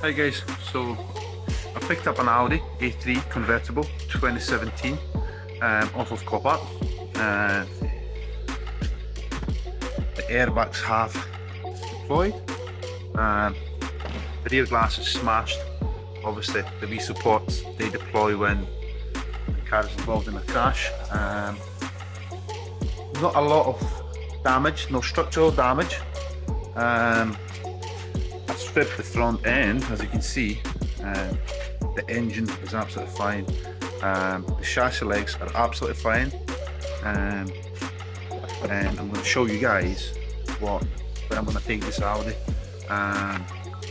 Hi guys, so I picked up an Audi A3 Convertible 2017 off of COPART. The airbags have deployed, the rear glass is smashed. Obviously the wee supports, they deploy when the car is involved in a crash. Not a lot of damage, no structural damage. I've stripped the front end, as you can see. The engine is absolutely fine. The chassis legs are absolutely fine. And I'm going to show you guys where I'm going to take this Audi. I've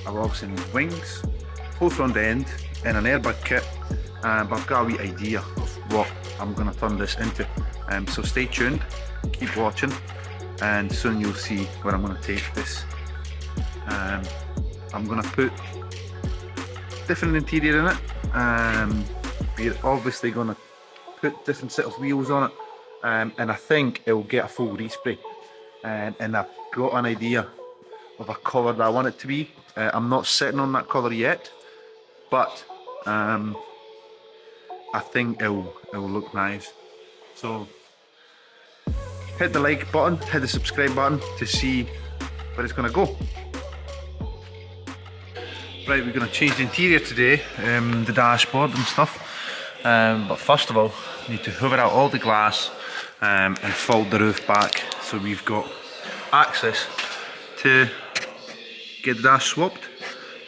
obviously need wings, full front end, and an airbag kit. But I've got a wee idea of what I'm going to turn this into. So stay tuned, keep watching, and soon you'll see where I'm going to take this. I'm going to put different interior in it. We're obviously going to put different set of wheels on it, and I think it will get a full respray. And I've got an idea of a colour that I want it to be. I'm not sitting on that colour yet, but I think it will look nice. So hit the like button, hit the subscribe button to see where it's going to go. Right, we're going to change the interior today, the dashboard and stuff. But first of all, we need to hoover out all the glass and fold the roof back so we've got access to get the dash swapped.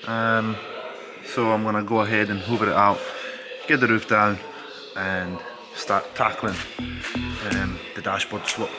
So I'm going to go ahead and hoover it out, get the roof down and start tackling the dashboard swap.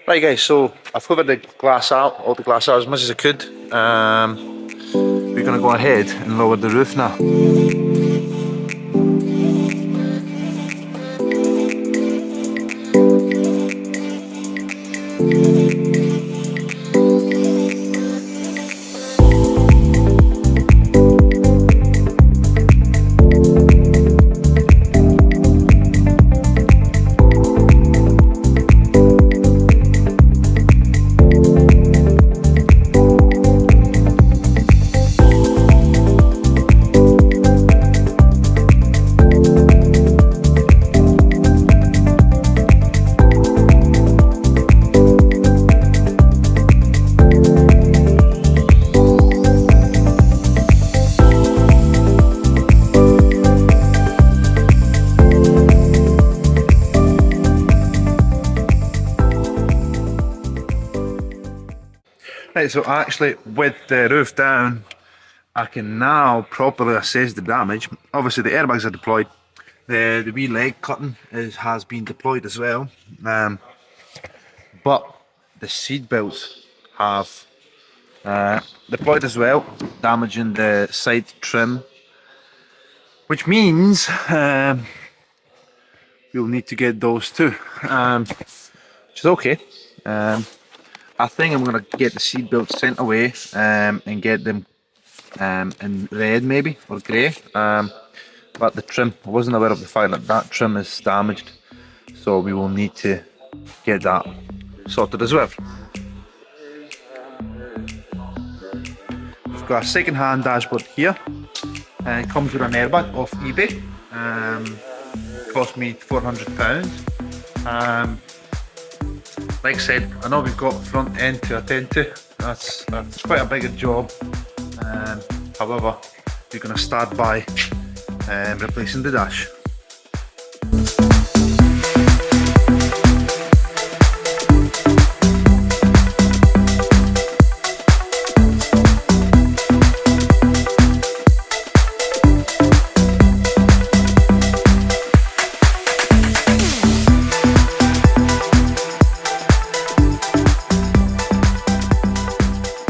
Right guys, so I've hoovered the glass out, all the glass out as much as I could. We're going to go ahead and lower the roof now. Right, so actually with the roof down, I can now properly assess the damage. Obviously the airbags are deployed, the wee leg cutting has been deployed as well, but the seat belts have deployed as well, damaging the side trim, which means we'll need to get those too, which is okay. I think I'm going to get the seat belts sent away and get them in red maybe, or grey. But the trim, I wasn't aware of the fact that that trim is damaged, so we will need to get that sorted as well. We've got a second-hand dashboard here. It comes with an airbag off eBay. Cost me £400. like I said, I know we've got front end to attend to. That's quite a bigger job. However, we're going to start by replacing the dash.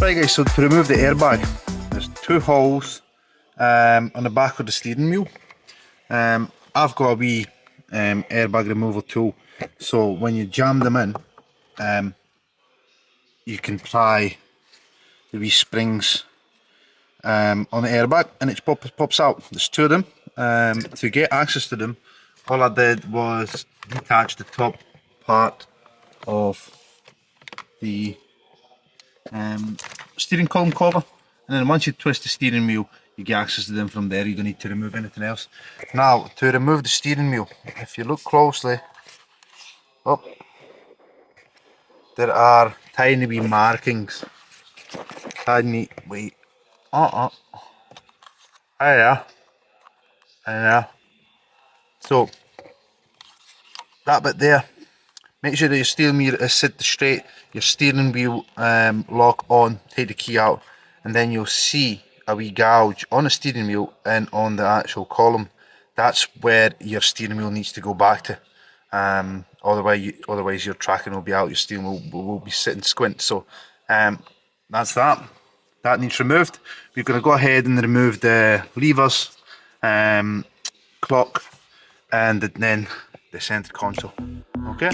Right guys, so to remove the airbag, there's two holes on the back of the steering wheel. I've got a wee airbag removal tool, so when you jam them in, you can pry the wee springs on the airbag and it pops out. There's two of them. To get access to them, all I did was detach the top part of the steering column cover, and then once you twist the steering wheel you get access to them from there. You don't need to remove anything else. Now to remove the steering wheel, if you look closely up, there are tiny wee markings, tiny wee, yeah. So that bit there, make sure that your steering wheel is set straight, your steering wheel lock on, take the key out, and then you'll see a wee gouge on the steering wheel and on the actual column. That's where your steering wheel needs to go back to. Otherwise your tracking will be out, your steering wheel will be sitting squint. So that's that. That needs removed. We're going to go ahead and remove the levers, clock, and then the center console. Okay.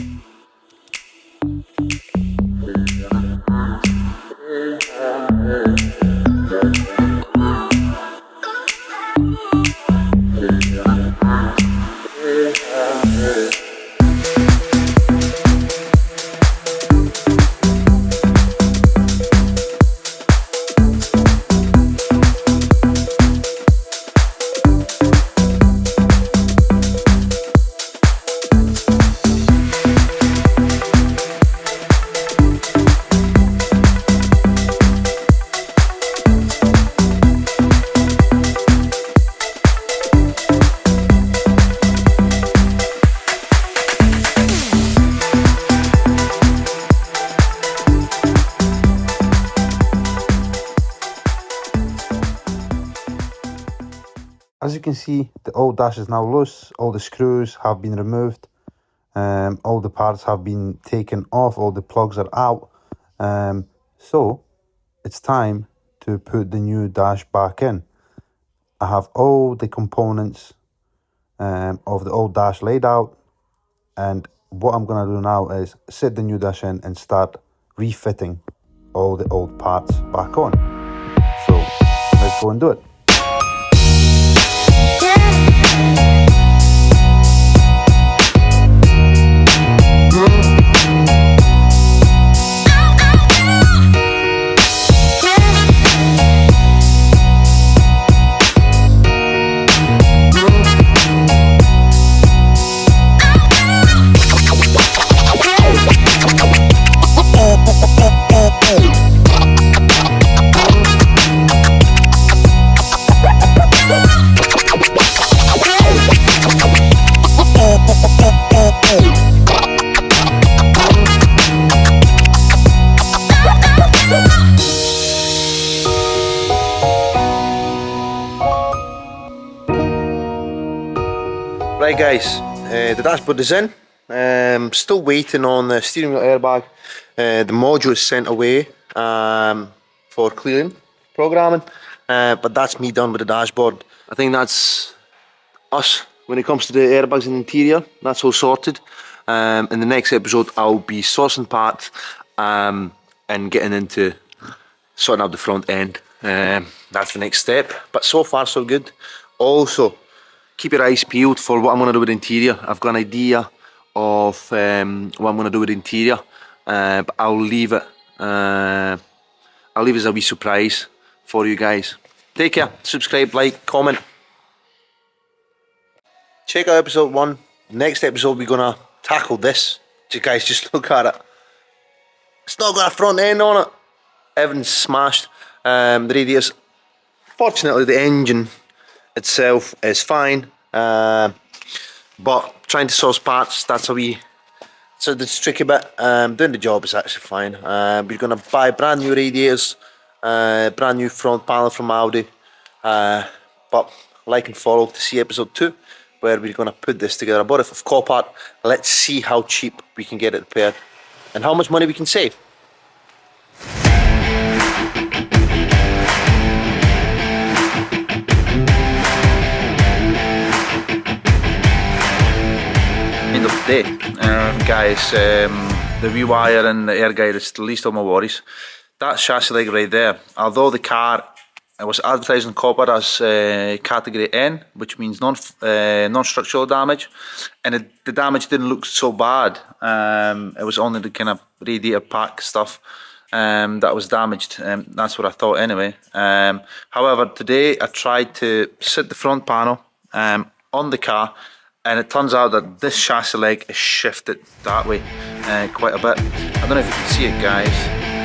As you can see, the old dash is now loose, all the screws have been removed, all the parts have been taken off, all the plugs are out, so it's time to put the new dash back in. I have all the components of the old dash laid out, and what I'm going to do now is set the new dash in and start refitting all the old parts back on. So let's go and do it. Right guys, the dashboard is in. Still waiting on the steering wheel airbag. The module is sent away for clearing, programming, but that's me done with the dashboard. I think that's us when it comes to the airbags in the interior. That's all sorted. In the next episode I'll be sourcing parts and getting into sorting out the front end. That's the next step, but so far so good. Also, keep your eyes peeled for what I'm going to do with the interior. I've got an idea of what I'm going to do with the interior, but I'll leave it as a wee surprise for you guys. Take care, subscribe, like, comment. Check out episode 1. Next episode we're going to tackle this. You guys just look at it. It's not got a front end on it. Everything's smashed. The radiators. Fortunately, the engine itself is fine. But trying to source parts, that's a wee. So the tricky bit. Doing the job is actually fine. We're gonna buy brand new radiators, brand new front panel from Audi. But like and follow to see episode 2, where we're gonna put this together. I bought it from COPART. Let's see how cheap we can get it repaired and how much money we can save. End of the day, guys. The rewire and the air guide is the least of my worries. That chassis leg right there, although the car was advertised on COPART as category N, which means non-structural damage, and the damage didn't look so bad. It was only the kind of radiator pack stuff that was damaged. That's what I thought anyway. However, today I tried to sit the front panel on the car, and it turns out that this chassis leg is shifted that way quite a bit. I don't know if you can see it, guys.